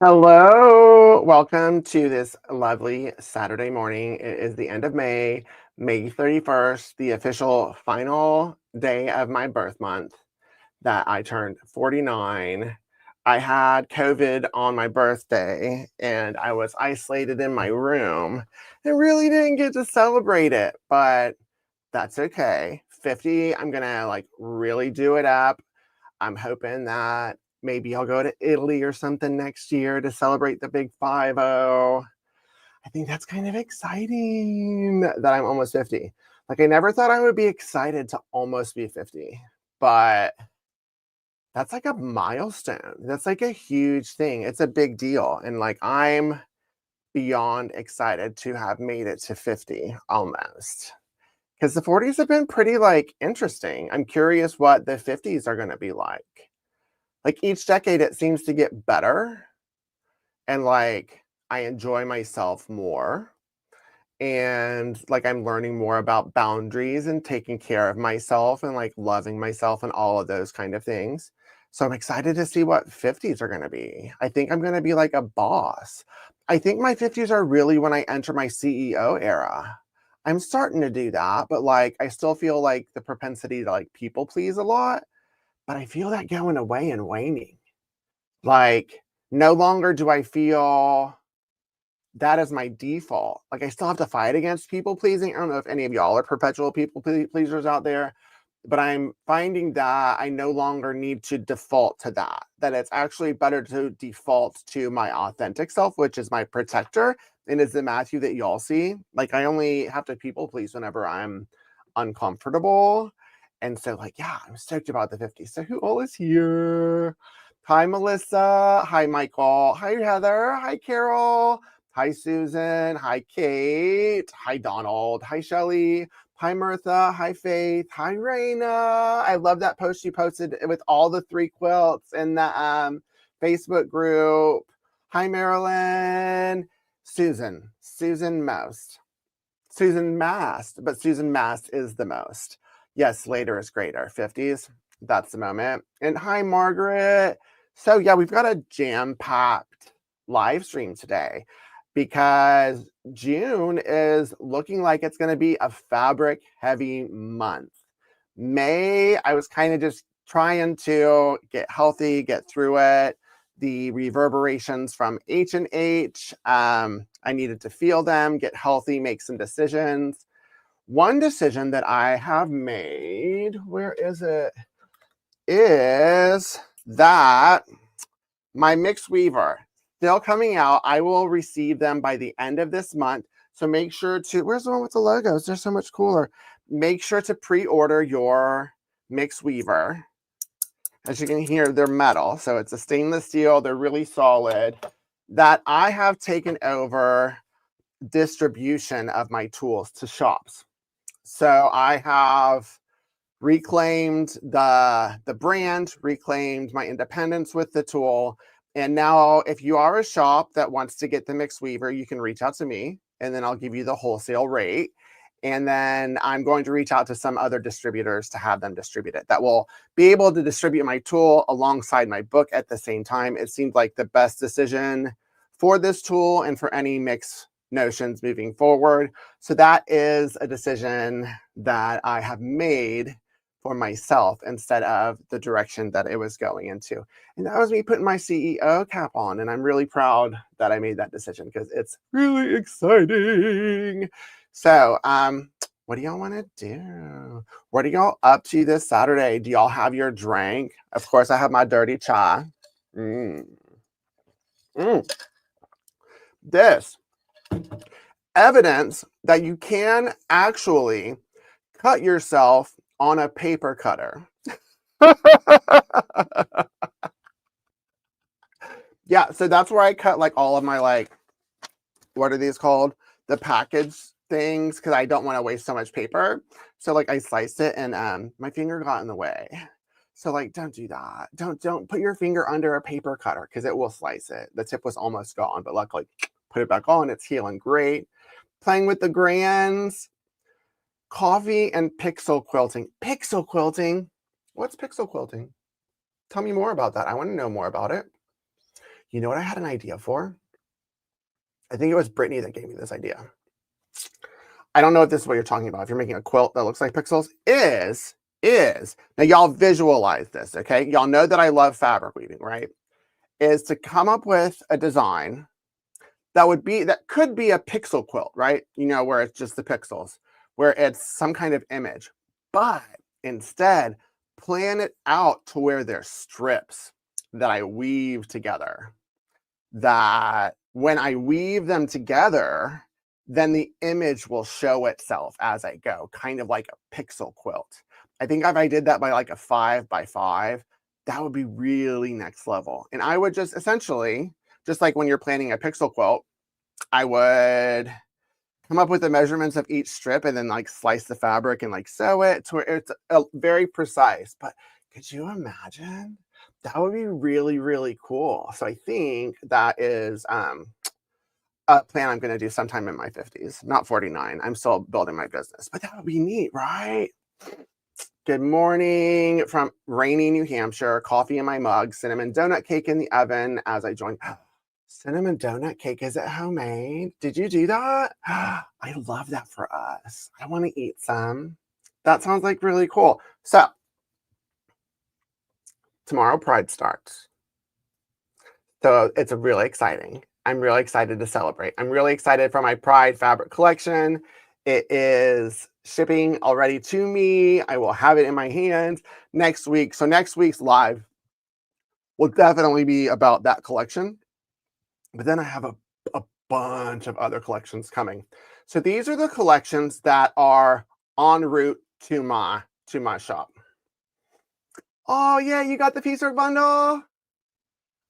Hello, welcome to this lovely Saturday morning. It is the end of May, May 31st, the official final day of my birth month that I turned 49. I had COVID on my birthday and I was isolated in my room and really didn't get to celebrate it, but that's okay. 50, I'm gonna really do it up. I'm hoping that maybe I'll go to Italy or something next year to celebrate the big 5-0. I think that's kind of exciting that I'm almost 50. Like, I never thought I would be excited to almost be 50, but that's like a milestone. That's like a huge thing. It's a big deal. And I'm beyond excited to have made it to 50 almost. Because the 40s have been pretty interesting. I'm curious what the 50s are going to be like. Like each decade, it seems to get better. And I enjoy myself more. And I'm learning more about boundaries and taking care of myself and loving myself and all of those kind of things. So I'm excited to see what 50s are going to be. I think I'm going to be like a boss. I think my 50s are really when I enter my CEO era. I'm starting to do that, but I still feel like the propensity to people please a lot, but I feel that going away and waning. Like, no longer do I feel that is my default. I still have to fight against people pleasing. I don't know if any of y'all are perpetual people pleasers out there, but I'm finding that I no longer need to default to that. That it's actually better to default to my authentic self, which is my protector, and is the Matthew that y'all see. I only have to people please whenever I'm uncomfortable. And so, yeah, I'm stoked about the 50s. So who all is here? Hi, Melissa. Hi, Michael. Hi, Heather. Hi, Carol. Hi, Susan. Hi, Kate. Hi, Donald. Hi, Shelly. Hi, Mirtha. Hi, Faith. Hi, Raina. I love that post you posted with all the 3 quilts in the Facebook group. Hi, Marilyn. Susan. Susan Most. Susan Mast, but Susan Mast is the most. Yes, later is greater. 50s, that's the moment. And hi, Margaret. So yeah, we've got a jam-packed live stream today because June is looking like it's going to be a fabric heavy month. May, I was kind of just trying to get healthy, get through it. The reverberations from H&H, I needed to feel them, get healthy, make some decisions. One decision that I have made, where is it? Is that my mixed weaver still coming out. I will receive them by the end of this month. So make sure to, where's the one with the logos? They're so much cooler. Make sure to pre-order your mixed weaver. As you can hear, they're metal. So it's a stainless steel. They're really solid. That I have taken over distribution of my tools to shops. So I have reclaimed the brand, reclaimed my independence with the tool. And now if you are a shop that wants to get the mixed weaver, you can reach out to me and then I'll give you the wholesale rate. And then I'm going to reach out to some other distributors to have them distribute it. That will be able to distribute my tool alongside my book at the same time. It seemed like the best decision for this tool and for any mix notions moving forward. So that is a decision that I have made for myself instead of the direction that it was going into. And that was me putting my CEO cap on. And I'm really proud that I made that decision because it's really exciting. So, what do y'all want to do? What are y'all up to this Saturday? Do y'all have your drink? Of course, I have my dirty chai. This evidence that you can actually cut yourself on a paper cutter. Yeah, so that's where I cut all of my what are these called? The package things, because I don't want to waste so much paper. So I sliced it and my finger got in the way. So don't do that. Don't put your finger under a paper cutter because it will slice it. The tip was almost gone, but luckily put it back on. It's healing great. Playing with the grands. Coffee and pixel quilting. Pixel quilting? What's pixel quilting? Tell me more about that. I want to know more about it. You know what I had an idea for? I think it was Brittany that gave me this idea. I don't know if this is what you're talking about. If you're making a quilt that looks like pixels, is now y'all visualize this, okay? Y'all know that I love fabric weaving, right? Is to come up with a design that could be a pixel quilt, right? You know, where it's just the pixels, where it's some kind of image, but instead plan it out to where there's strips that I weave together, that when I weave them together, then the image will show itself as I go, kind of like a pixel quilt. I think if I did that by like a 5x5, that would be really next level. And I would just essentially, just like when you're planning a pixel quilt, I would come up with the measurements of each strip and then like slice the fabric and like sew it to where it's very precise. But could you imagine? That would be really, really cool. So I think that is a plan I'm going to do sometime in my 50s, not 49. I'm still building my business, but that would be neat, right? Good morning from rainy New Hampshire. Coffee in my mug, cinnamon donut cake in the oven as I join. Cinnamon donut cake, is it homemade? Did you do that? I love that for us. I want to eat some. That sounds like really cool. So tomorrow Pride starts. So it's really exciting. I'm really excited to celebrate. I'm really excited for my Pride fabric collection. It is shipping already to me. I will have it in my hands next week. So next week's live will definitely be about that collection. But then I have a bunch of other collections coming. So these are the collections that are en route to my shop. Oh yeah, you got the piecework bundle.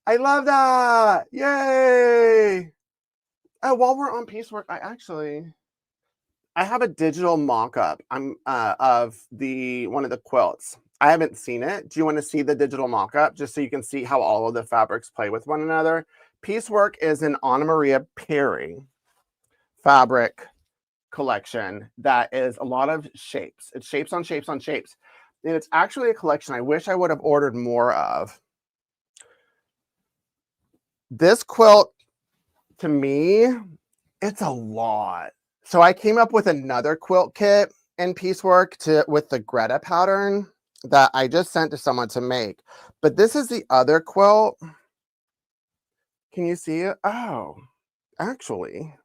I love that. Yay. Oh, while we're on piecework, I have a digital mock-up of one of the quilts. I haven't seen it. Do you want to see the digital mock-up just so you can see how all of the fabrics play with one another? Piecework is an Anna Maria Perry fabric collection that is a lot of shapes. It's shapes on shapes on shapes. And it's actually a collection I wish I would have ordered more of. This quilt, to me, it's a lot. So I came up with another quilt kit in piecework with the Greta pattern that I just sent to someone to make. But this is the other quilt. Can you see it? Oh, actually,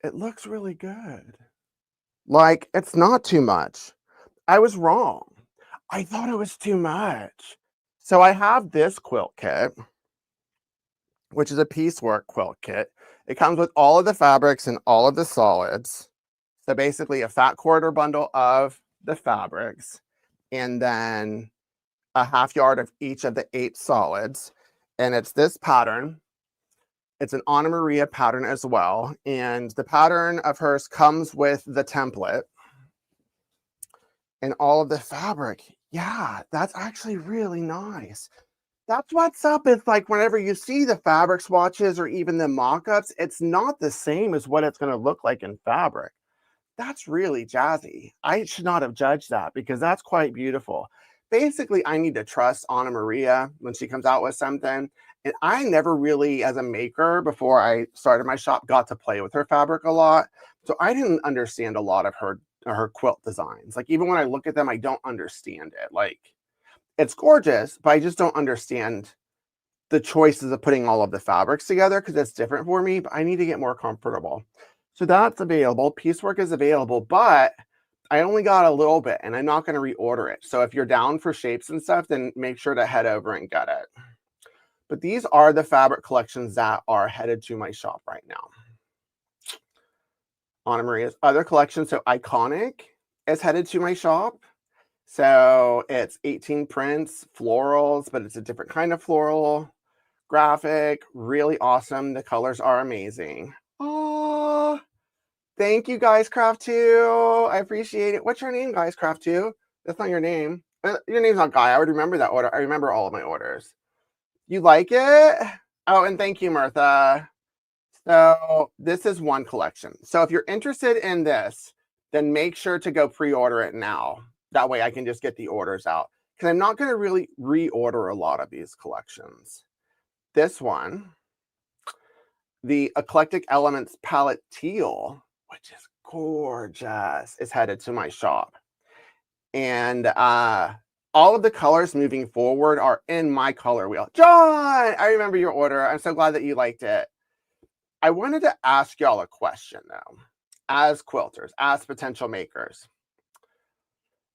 it looks really good. Like, it's not too much. I was wrong. I thought it was too much. So I have this quilt kit, which is a piecework quilt kit. It comes with all of the fabrics and all of the solids. So basically a fat quarter bundle of the fabrics and then a half yard of each of the 8 solids. And it's this pattern. It's an Anna Maria pattern as well. And the pattern of hers comes with the template and all of the fabric. Yeah, that's actually really nice. That's what's up. It's like whenever you see the fabric swatches or even the mock-ups, it's not the same as what it's going to look like in fabric. That's really jazzy. I should not have judged that because that's quite beautiful. Basically, I need to trust Anna Maria when she comes out with something. And I never really, as a maker, before I started my shop, got to play with her fabric a lot. So I didn't understand a lot of her quilt designs. Like even when I look at them, I don't understand it. Like it's gorgeous, but I just don't understand the choices of putting all of the fabrics together because it's different for me, but I need to get more comfortable. So that's available. Piecework is available, but I only got a little bit and I'm not going to reorder it. So if you're down for shapes and stuff, then make sure to head over and get it. But these are the fabric collections that are headed to my shop right now. Anna Maria's other collection, so Iconic, is headed to my shop. So it's 18 prints, florals, but it's a different kind of floral graphic. Really awesome. The colors are amazing. Oh, thank you, Guys Craft 2. I appreciate it. What's your name, Guys Craft 2? That's not your name. Your name's not Guy. I would remember that order. I remember all of my orders. You like it? Oh, and thank you, Martha. So this is one collection. So if you're interested in this, then make sure to go pre-order it now. That way I can just get the orders out. Because I'm not going to really reorder a lot of these collections. This one, the Eclectic Elements Palette Teal, which is gorgeous, is headed to my shop. And all of the colors moving forward are in my color wheel. John, I remember your order. I'm so glad that you liked it. I wanted to ask y'all a question though, as quilters, as potential makers.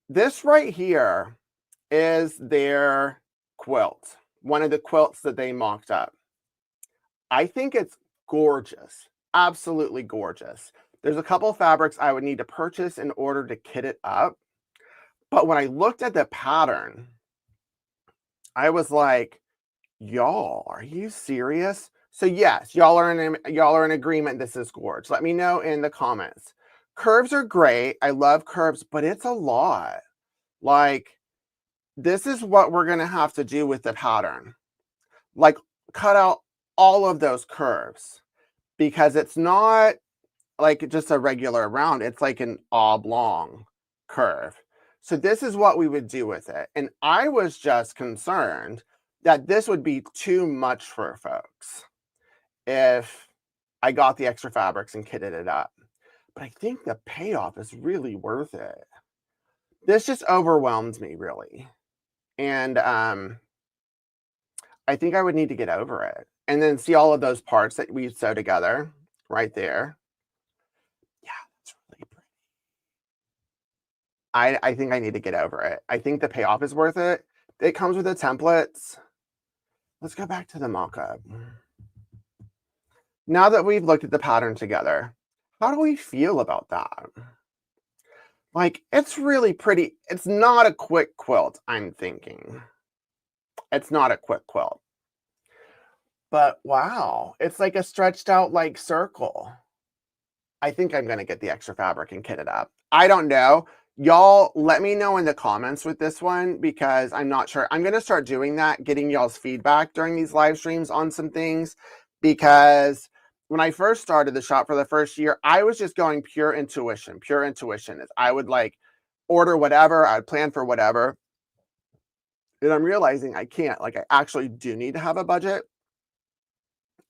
This right here is their quilt, one of the quilts that they mocked up. I think it's gorgeous, absolutely gorgeous. There's a couple of fabrics I would need to purchase in order to kit it up. But when I looked at the pattern, I was like, y'all, are you serious? So yes, y'all are in agreement. This is gorgeous. Let me know in the comments. Curves are great. I love curves, but it's a lot. Like, this is what we're going to have to do with the pattern. Like, cut out all of those curves because it's not like just a regular round. It's like an oblong curve. So this is what we would do with it. And I was just concerned that this would be too much for folks if I got the extra fabrics and kitted it up. But I think the payoff is really worth it. This just overwhelmed me, really. And I think I would need to get over it. And then see all of those parts that we sew together right there. Yeah, that's really pretty. I think I need to get over it. I think the payoff is worth it. It comes with the templates. Let's go back to the mock-up. Now that we've looked at the pattern together, how do we feel about that? Like, it's really pretty. It's not a quick quilt, I'm thinking. It's not a quick quilt. But wow, it's like a stretched out like circle. I think I'm going to get the extra fabric and kit it up. I don't know. Y'all let me know in the comments with this one because I'm not sure. I'm going to start doing that, getting y'all's feedback during these live streams on some things, because when I first started the shop for the first year, I was just going pure intuition. Pure intuition. I would like order whatever, I'd plan for whatever. And I'm realizing I can't. Like, I actually do need to have a budget.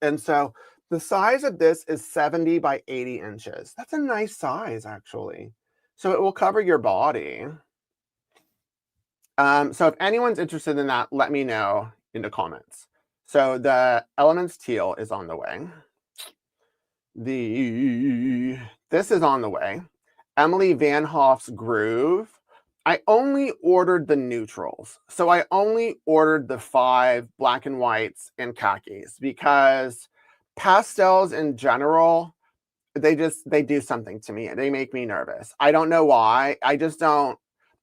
And so the size of this is 70 by 80 inches. That's a nice size, actually. So it will cover your body. So if anyone's interested in that, let me know in the comments. So the Elements Teal is on the way. This is on the way. Emily Van Hoff's Groove. I only ordered the neutrals. So I only ordered the 5 black and whites and khakis because pastels in general, they do something to me. They make me nervous. I don't know why. I just don't.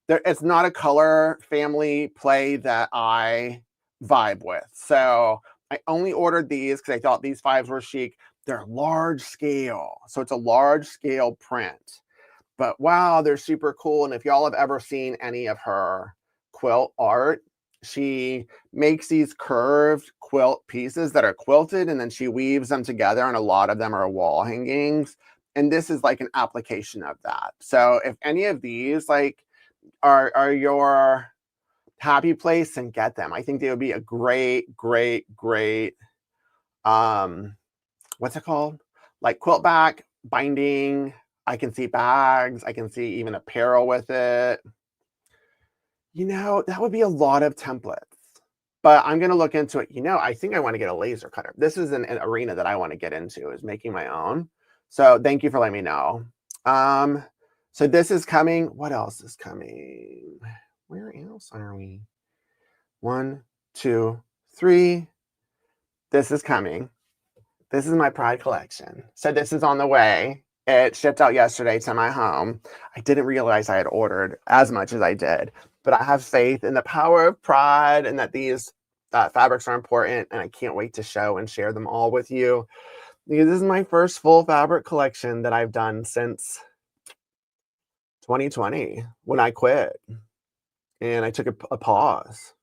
It's not a color family play that I vibe with. So I only ordered these because I thought these 5s were chic. They're large scale. So it's a large scale print. But wow, they're super cool. And if y'all have ever seen any of her quilt art, she makes these curved quilt pieces that are quilted and then she weaves them together, and a lot of them are wall hangings. And this is like an application of that. So if any of these like are your happy place, and get them. I think they would be a great what's it called? Like quilt back, binding. I can see bags. I can see even apparel with it. You know, that would be a lot of templates. But I'm going to look into it. You know, I think I want to get a laser cutter. This is an arena that I want to get into, is making my own. So thank you for letting me know. So this is coming. What else is coming? Where else are we? 1, 2, 3. This is coming. This is my Pride collection. So this is on the way. It shipped out yesterday to my home. I didn't realize I had ordered as much as I did, but I have faith in the power of Pride and that these fabrics are important, and I can't wait to show and share them all with you. Because this is my first full fabric collection that I've done since 2020 when I quit and I took a pause.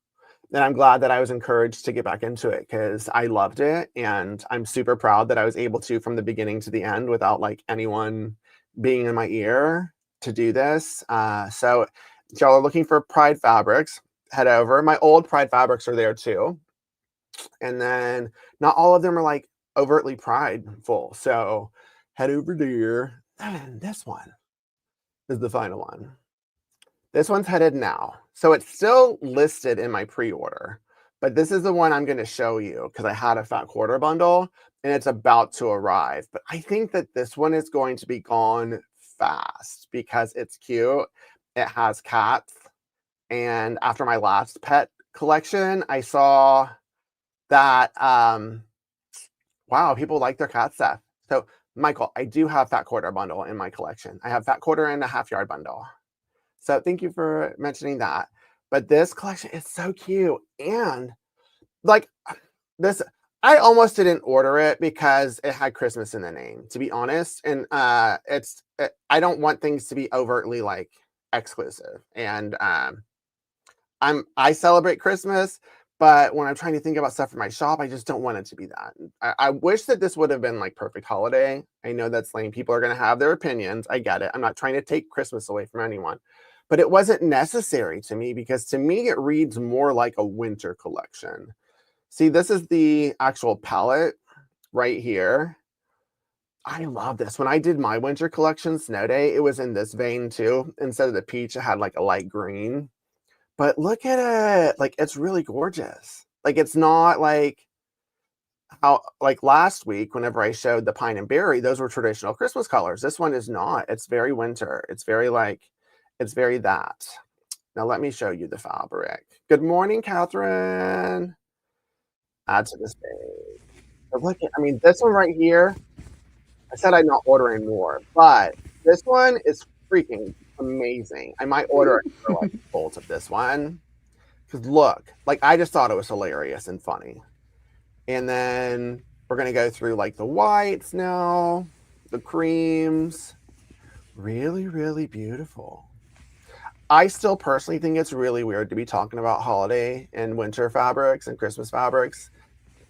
And I'm glad that I was encouraged to get back into it because I loved it. And I'm super proud that I was able to, from the beginning to the end, without like anyone being in my ear, to do this. So if y'all are looking for Pride fabrics, head over. My old Pride fabrics are there too. And then not all of them are like overtly prideful. So head over there. And this one is the final one. This one's headed now. So it's still listed in my pre-order, but this is the one I'm going to show you because I had a fat quarter bundle and it's about to arrive. But I think that this one is going to be gone fast because it's cute. It has cats. And after my last pet collection, I saw that, wow, people like their cat stuff. So Michael, I do have fat quarter bundle in my collection. I have fat quarter and a half yard bundle. So thank you for mentioning that. But this collection is so cute. And like this, I almost didn't order it because it had Christmas in the name, to be honest. And I don't want things to be overtly like exclusive. And I celebrate Christmas, but when I'm trying to think about stuff for my shop, I just don't want it to be that. I wish that this would have been like perfect holiday. I know that's lame. People are going to have their opinions. I get it. I'm not trying to take Christmas away from anyone, but it wasn't necessary to me because to me, it reads more like a winter collection. See, this is the actual palette right here. I love this. When I did my winter collection, Snow Day, it was in this vein too. Instead of the peach, it had like a light green. But look at it. Like, it's really gorgeous. Like, it's not like how, like last week, whenever I showed the pine and berry, those were traditional Christmas colors. This one is not. It's very winter. It's very like, it's very that. Now, let me show you the fabric. Good morning, Catherine. Add to this page. So look at, I mean, this one right here, I said I'm not ordering more, but this one is freaking amazing. I might order like bolts of this one because look, like I just thought it was hilarious and funny. And then we're gonna go through like the whites now, the creams. Really, really beautiful. I still personally think it's really weird to be talking about holiday and winter fabrics and Christmas fabrics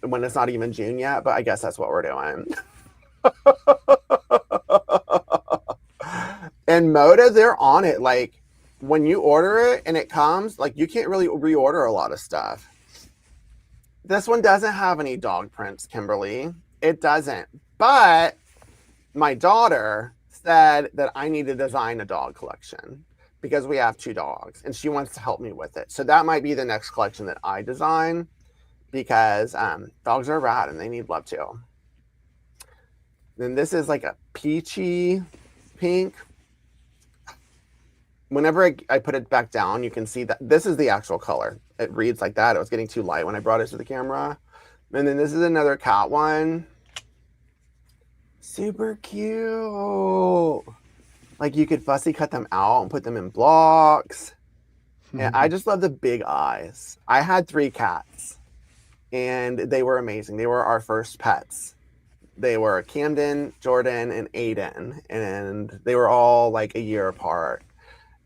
when it's not even June yet, but I guess that's what we're doing. And Moda, they're on it. Like when you order it and it comes, like you can't really reorder a lot of stuff. This one doesn't have any dog prints, Kimberly. It doesn't. But my daughter said that I need to design a dog collection because we have 2 dogs and she wants to help me with it. So that might be the next collection that I design because dogs are rad and they need love too. Then this is like a peachy pink. Whenever I put it back down, you can see that this is the actual color. It reads like that. It was getting too light when I brought it to the camera. And then this is another cat one. Super cute. Like you could fussy cut them out and put them in blocks. And I just love the big eyes. I had 3 cats and they were amazing. They were our first pets. They were Camden, Jordan, and Aiden. And they were all like a year apart.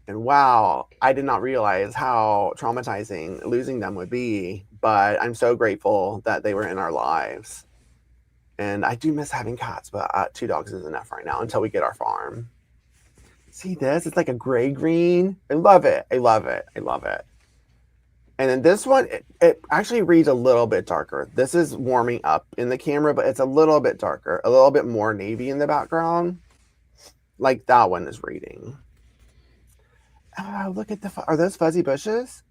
And wow, I did not realize how traumatizing losing them would be, but I'm so grateful that they were in our lives. And I do miss having cats, but 2 dogs is enough right now until we get our farm. See this? It's like a gray-green. I love it. I love it. I love it. And then this one, it actually reads a little bit darker. This is warming up in the camera, but it's a little bit darker, a little bit more navy in the background. Like that one is reading. Oh, look at are those fuzzy bushes?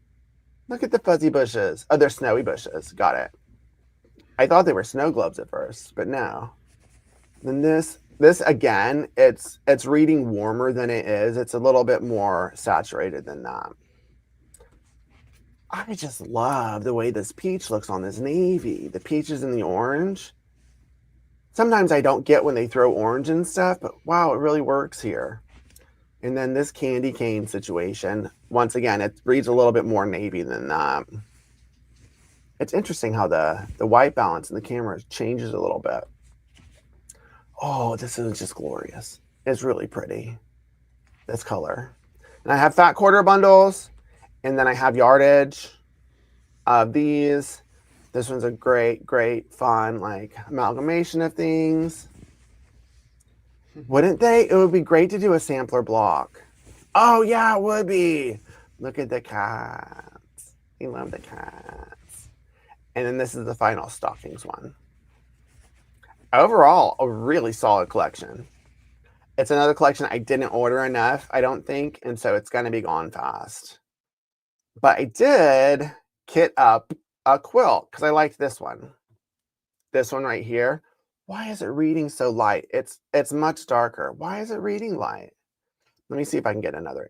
Look at the fuzzy bushes. Oh, they're snowy bushes. Got it. I thought they were snow globes at first, but no. Then this again, it's reading warmer than it is. It's a little bit more saturated than that. I just love the way this peach looks on this navy. The peaches and the orange. Sometimes I don't get when they throw orange and stuff, but wow, it really works here. And then this candy cane situation, once again, it reads a little bit more navy than that. It's interesting how the white balance in the camera changes a little bit. Oh, this is just glorious. It's really pretty, this color. And I have fat quarter bundles, and then I have yardage of these. This one's a great, great, fun, like amalgamation of things. Wouldn't they? It would be great to do a sampler block. Oh, yeah, it would be. Look at the cats. I love the cats. And then this is the final stockings one. Overall, a really solid collection. It's another collection I didn't order enough, I don't think, and so it's going to be gone fast. But I did kit up a quilt because I liked this one. This one right here. Why is it reading so light? It's much darker. Why is it reading light? Let me see if I can get another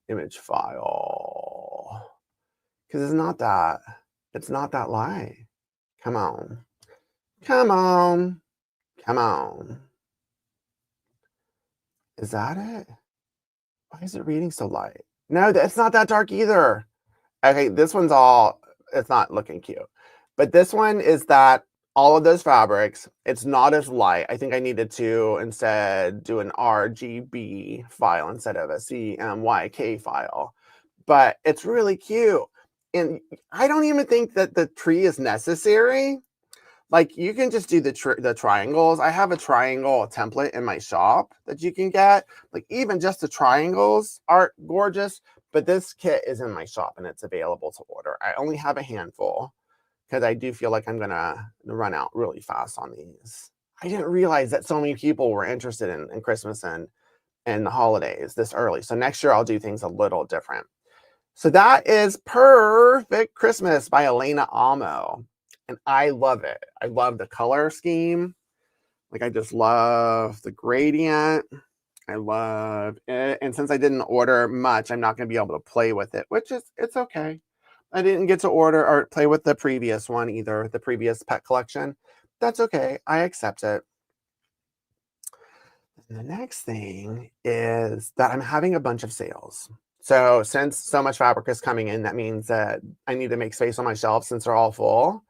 image file. Because it's not that light. Come on. Come on. Come on. Is that it? Why is it reading so light? No, it's not that dark either. Okay, this one's it's not looking cute. But this one is that all of those fabrics, it's not as light. I think I needed to instead do an RGB file instead of a CMYK file. But it's really cute. And I don't even think that the tree is necessary. Like, you can just do the triangles. I have a triangle template in my shop that you can get. Like, even just the triangles are gorgeous. But this kit is in my shop and it's available to order. I only have a handful because I do feel like I'm going to run out really fast on these. I didn't realize that so many people were interested in Christmas and the holidays this early. So next year I'll do things a little different. So that is Perfect Christmas by Elena Amo. And I love it. I love the color scheme. Like, I just love the gradient. I love it. And since I didn't order much, I'm not going to be able to play with it, which is, it's okay. I didn't get to order or play with the previous one either, the previous pet collection. That's okay. I accept it. And the next thing is that I'm having a bunch of sales. So since so much fabric is coming in, that means that I need to make space on my shelves since they're all full.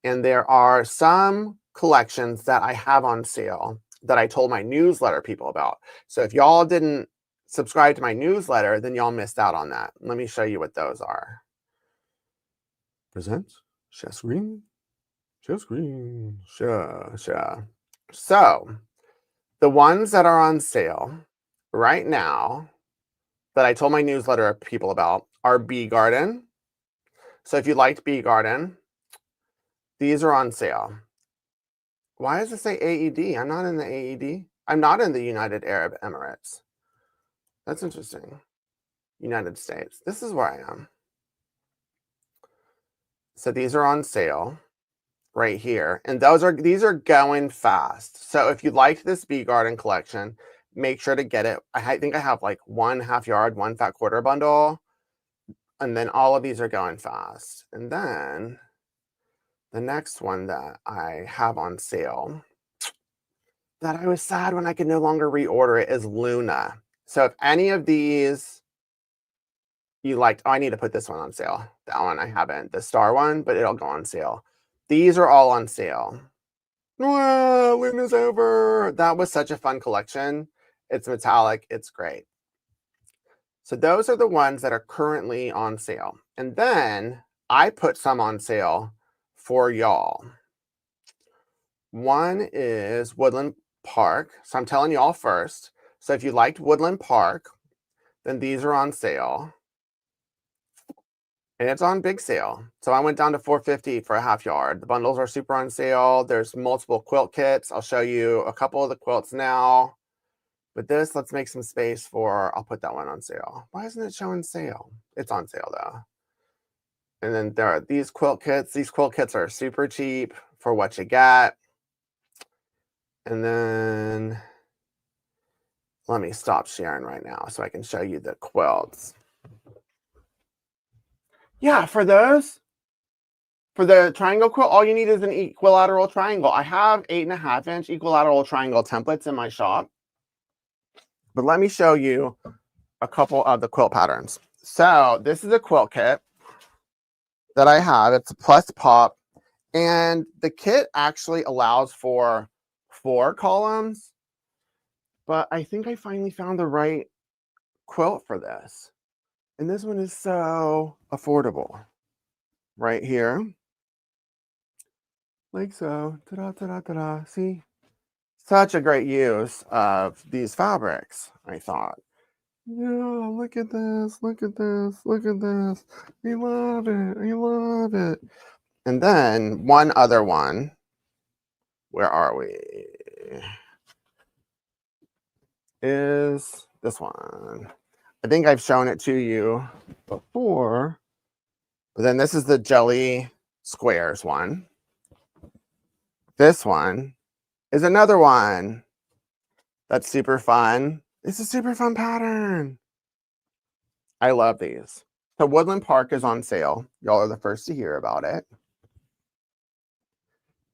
And there are some collections that I have on sale that I told my newsletter people about. So if y'all didn't subscribe to my newsletter, then y'all missed out on that. Let me show you what those are. Present, share screen, share screen, share. So the ones that are on sale right now that I told my newsletter people about are Bee Garden. So if you liked Bee Garden, these are on sale. Why does it say AED? I'm not in the AED. I'm not in the United Arab Emirates. That's interesting. United States. This is where I am. So these are on sale right here. And these are going fast. So if you liked this Bee Garden collection, make sure to get it. I think I have like 1/2 yard, 1 fat quarter bundle. And then all of these are going fast. And then the next one that I have on sale that I was sad when I could no longer reorder it is Luna. So if any of these you liked, I need to put this one on sale. That one I haven't, the star one, but it'll go on sale. These are all on sale. Whoa, Luna's over. That was such a fun collection. It's metallic. It's great. So those are the ones that are currently on sale. And then I put some on sale for y'all. One is Woodland Park. So I'm telling y'all first. So if you liked Woodland Park, then these are on sale. And it's on big sale. So I went down to $4.50 for a 1/2 yard. The bundles are super on sale. There's multiple quilt kits. I'll show you a couple of the quilts now. But this, let's make some space for, I'll put that one on sale. Why isn't it showing sale? It's on sale though. And then there are these quilt kits. These quilt kits are super cheap for what you get. And then let me stop sharing right now so I can show you the quilts. Yeah, for those, for the triangle quilt, all you need is an equilateral triangle. I have 8.5 inch equilateral triangle templates in my shop. But let me show you a couple of the quilt patterns. So this is a quilt kit that I have. It's a plus pop. And the kit actually allows for 4 columns. But I think I finally found the right quilt for this. And this one is so affordable. Right here. Like so. Ta-da, ta-da, ta-da. See? Such a great use of these fabrics, I thought. Yeah, look at this, look at this, look at this. I love it, I love it. And then one other one. Where are we? Is this one. I think I've shown it to you before. But then this is the jelly squares one. This one is another one that's super fun. It's a super fun pattern. I love these. So Woodland Park is on sale. Y'all are the first to hear about it.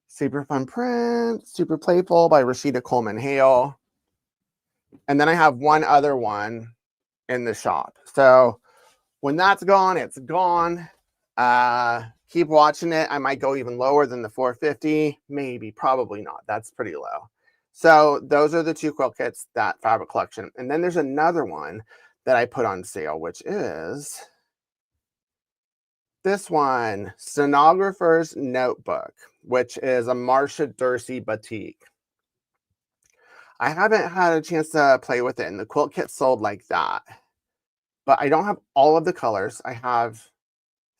Super fun print, super playful by Rashida Coleman Hale. And then I have one other one in the shop. So when that's gone, it's gone. Keep watching it. I might go even lower than the 450. Maybe, probably not. That's pretty low. So those are the two quilt kits, that fabric collection. And then there's another one that I put on sale, which is this one, Stenographer's Notebook, which is a Marsha Dursey batik. I haven't had a chance to play with it, and the quilt kit sold like that. But I don't have all of the colors. I have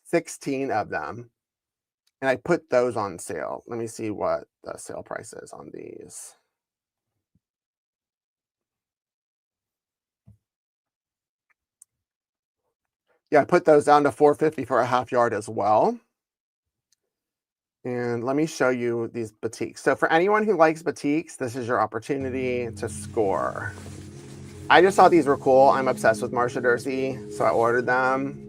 16 of them. And I put those on sale. Let me see what the sale price is on these. Yeah, I put those down to $4.50 for a half yard as well. And let me show you these batiks. So for anyone who likes batiks, this is your opportunity to score. I just thought these were cool. I'm obsessed with Marsha Dursey, so I ordered them.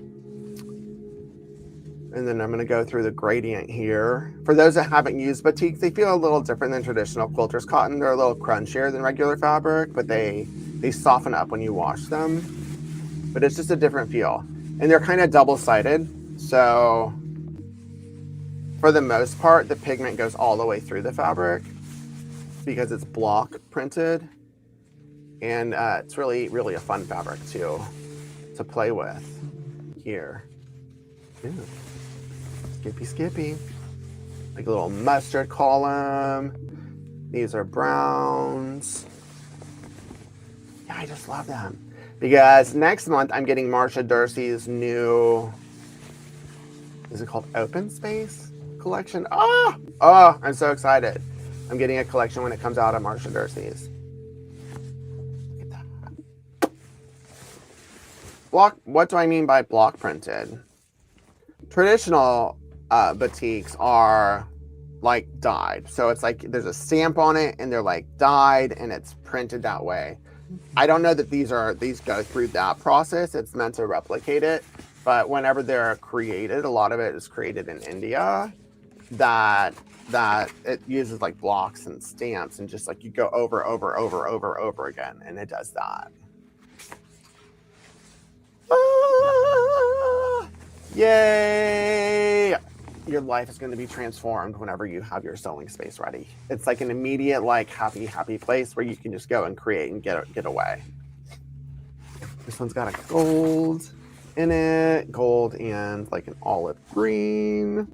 And then I'm going to go through the gradient here. For those that haven't used batiks, they feel a little different than traditional quilter's cotton. They're a little crunchier than regular fabric, but they soften up when you wash them. But it's just a different feel. And they're kind of double-sided. So for the most part, the pigment goes all the way through the fabric because it's block printed. And it's really, really a fun fabric to play with here. Ooh. Skippy, skippy. Like a little mustard column. These are browns. Yeah, I just love them. Because next month I'm getting Marsha Dursey's new, is it called Open Space collection? Oh, I'm so excited. I'm getting a collection when it comes out of Marsha Dursey's. Look at that. Block, what do I mean by block printed? Traditional batiks are like dyed. So it's like there's a stamp on it and they're like dyed and it's printed that way. I don't know that these go through that process. It's meant to replicate it. But whenever they're created, a lot of it is created in India, that it uses like blocks and stamps and just like you go over again, and it does that. Yay! Your life is going to be transformed whenever you have your sewing space ready. It's like an immediate, like happy place where you can just go and create and get away. This one's got a gold in it, gold and like an olive green.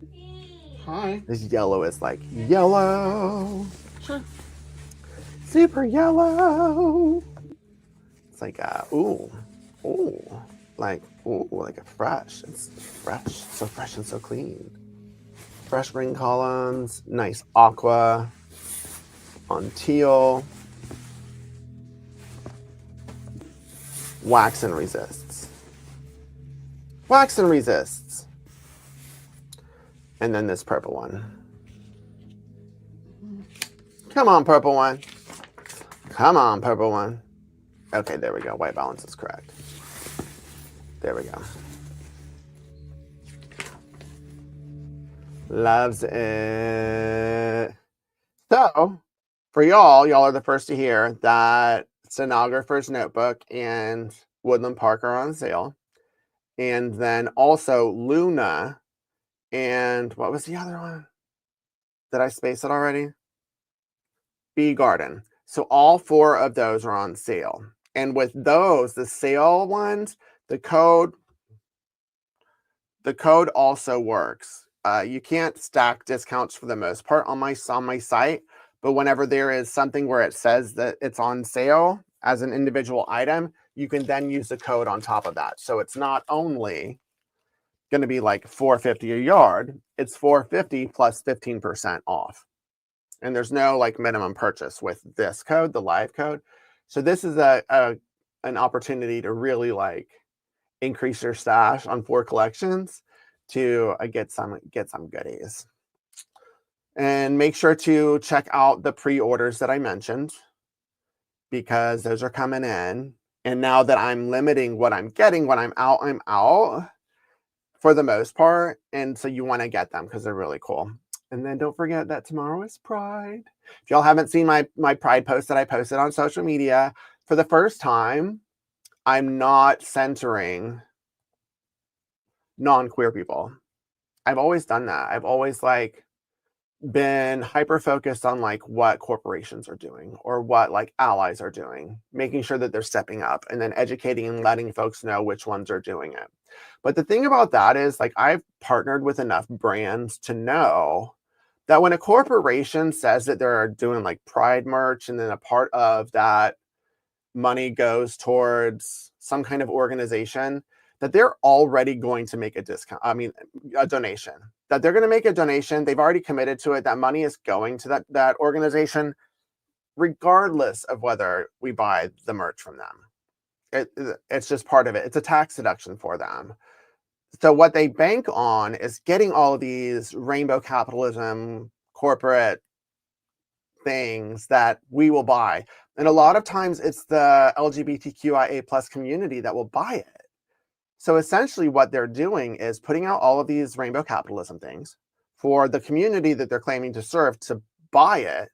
Hi. This yellow is like yellow. Sure. Super yellow. It's like like a fresh. It's fresh, so fresh and so clean. Fresh ring columns, nice aqua on teal. Wax and resists. Wax and resists. And then this purple one. Come on, purple one. Come on, purple one. Okay, there we go. White balance is correct. There we go. Loves it. So, for y'all are the first to hear that Stenographer's Notebook and Woodland Park are on sale. And then also Luna and what was the other one? Did I space it already? Bee Garden. So all 4 of those are on sale. And with those, the sale ones, the code also works. You can't stack discounts for the most part on my site, but whenever there is something where it says that it's on sale as an individual item, you can then use the code on top of that. So it's not only going to be like $4.50 a yard. It's $4.50 plus 15% off. And there's no like minimum purchase with this code, the live code. So this is an opportunity to really like increase your stash on 4 collections to get some goodies. And make sure to check out the pre-orders that I mentioned, because those are coming in. And now that I'm limiting what I'm getting, when I'm out for the most part. And so you want to get them because they're really cool. And then don't forget that tomorrow is Pride. If y'all haven't seen my Pride post that I posted on social media, for the first time, I'm not centering non-queer people. I've always done that. I've always like been hyper focused on like what corporations are doing or what like allies are doing, making sure that they're stepping up and then educating and letting folks know which ones are doing it. But the thing about that is like I've partnered with enough brands to know that when a corporation says that they're doing like Pride merch and then a part of that money goes towards some kind of organization, that they're already going to make a donation. That they're going to make a donation. They've already committed to it. That money is going to that organization, regardless of whether we buy the merch from them. It's just part of it. It's a tax deduction for them. So what they bank on is getting all of these rainbow capitalism corporate things that we will buy. And a lot of times it's the LGBTQIA plus community that will buy it. So essentially what they're doing is putting out all of these rainbow capitalism things for the community that they're claiming to serve to buy it,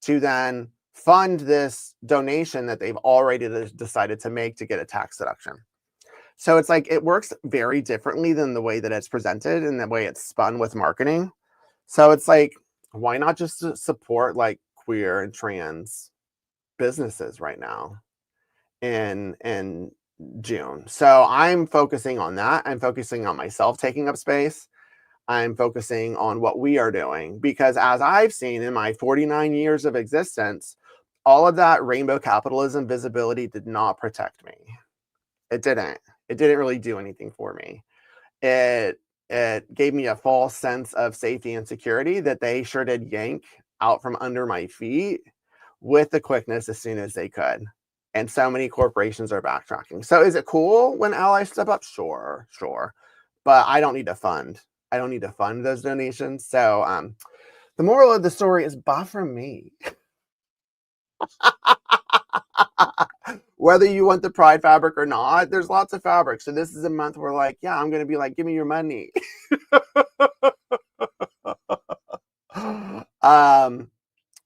to then fund this donation that they've already decided to make to get a tax deduction. So it's like it works very differently than the way that it's presented and the way it's spun with marketing. So it's like, why not just support like queer and trans businesses right now in June? So I'm focusing on that. I'm focusing on myself taking up space. I'm focusing on what we are doing, because as I've seen in my 49 years of existence, all of that rainbow capitalism visibility did not protect me. It didn't really do anything for me. It gave me a false sense of safety and security that they sure did yank out from under my feet with the quickness as soon as they could. And so many corporations are backtracking. So is it cool when allies step up? Sure. But I don't need to fund. I don't need to fund those donations. So the moral of the story is buy from me. Whether you want the Pride fabric or not, there's lots of fabric. So this is a month where like, yeah, I'm going to be like, give me your money.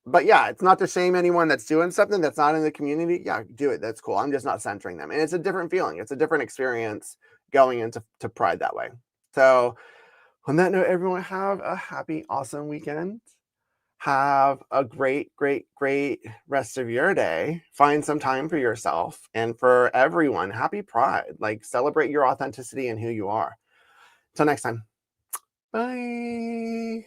But yeah, it's not to shame anyone that's doing something that's not in the community. Yeah, do it. That's cool. I'm just not centering them. And it's a different feeling. It's a different experience going into Pride that way. So on that note, everyone, have a happy, awesome weekend. Have a great rest of your day. Find some time for yourself, and for everyone, happy Pride. Like, celebrate your authenticity and who you are. Till next time. Bye.